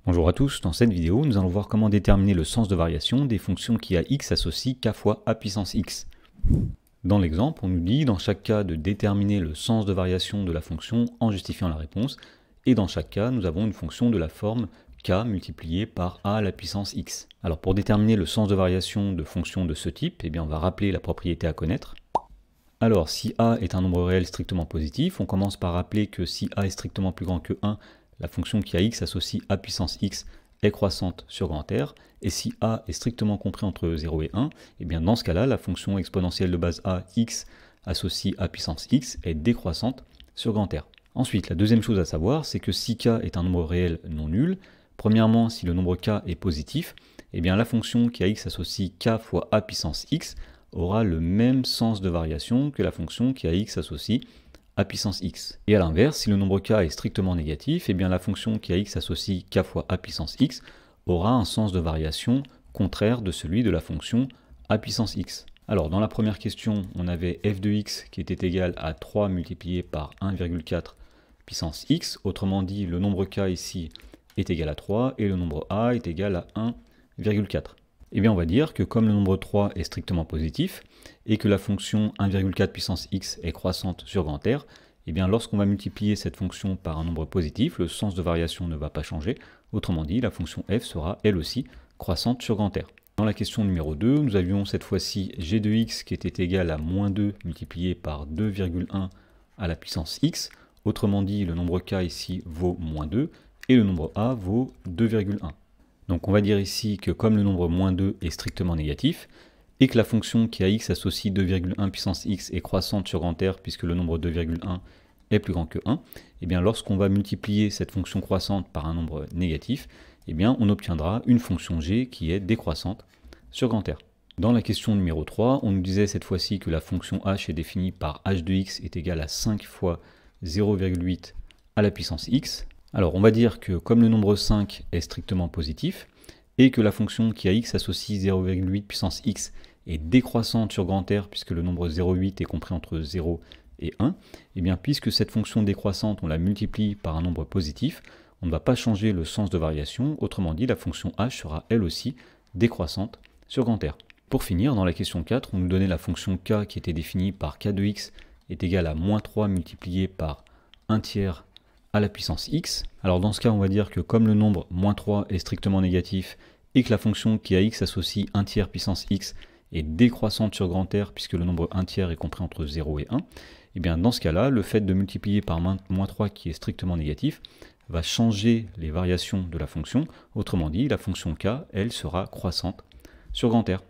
Bonjour à tous, dans cette vidéo, nous allons voir comment déterminer le sens de variation des fonctions qui à x associent k fois a puissance x. Dans l'exemple, on nous dit dans chaque cas de déterminer le sens de variation de la fonction en justifiant la réponse, et dans chaque cas, nous avons une fonction de la forme k multipliée par a à la puissance x. Alors pour déterminer le sens de variation de fonctions de ce type, on va rappeler la propriété à connaître. Alors si a est un nombre réel strictement positif, on commence par rappeler que si a est strictement plus grand que 1, la fonction qui à x associe a puissance x est croissante sur grand R, et si a est strictement compris entre 0 et 1, dans ce cas-là, la fonction exponentielle de base a x associe a puissance x est décroissante sur grand R. Ensuite, la deuxième chose à savoir, c'est que si k est un nombre réel non nul, premièrement, si le nombre k est positif, la fonction qui à x associe k fois a puissance x aura le même sens de variation que la fonction qui à x associe a puissance x. Et à l'inverse, si le nombre k est strictement négatif, la fonction qui à x associe k fois a puissance x aura un sens de variation contraire de celui de la fonction a puissance x. Alors dans la première question, on avait f de x qui était égal à 3 multiplié par 1,4 puissance x, autrement dit le nombre k ici est égal à 3 et le nombre a est égal à 1,4. On va dire que comme le nombre 3 est strictement positif, et que la fonction 1,4 puissance x est croissante sur grand R, lorsqu'on va multiplier cette fonction par un nombre positif, le sens de variation ne va pas changer, autrement dit, la fonction f sera elle aussi croissante sur grand R. Dans la question numéro 2, nous avions cette fois-ci g de x qui était égal à moins 2 multiplié par 2,1 à la puissance x, autrement dit, le nombre k ici vaut moins 2, et le nombre a vaut 2,1. Donc on va dire ici que comme le nombre moins 2 est strictement négatif, et que la fonction qui à x associe 2,1 puissance x est croissante sur grand R puisque le nombre 2,1 est plus grand que 1, lorsqu'on va multiplier cette fonction croissante par un nombre négatif, on obtiendra une fonction g qui est décroissante sur grand R. Dans la question numéro 3, on nous disait cette fois-ci que la fonction h est définie par h de x est égal à 5 fois 0,8 à la puissance x. Alors on va dire que comme le nombre 5 est strictement positif, et que la fonction qui à x associe 0,8 puissance x est décroissante sur grand R, puisque le nombre 0,8 est compris entre 0 et 1, puisque cette fonction décroissante, on la multiplie par un nombre positif, on ne va pas changer le sens de variation, autrement dit, la fonction h sera elle aussi décroissante sur grand R. Pour finir, dans la question 4, on nous donnait la fonction k qui était définie par k de x est égal à moins 3 multiplié par 1 tiers à la puissance x. Alors dans ce cas, on va dire que comme le nombre moins 3 est strictement négatif et que la fonction qui à x associe 1 tiers puissance x est décroissante sur grand R puisque le nombre 1 tiers est compris entre 0 et 1, dans ce cas-là, le fait de multiplier par moins 3 qui est strictement négatif va changer les variations de la fonction. Autrement dit, la fonction k, elle sera croissante sur grand R.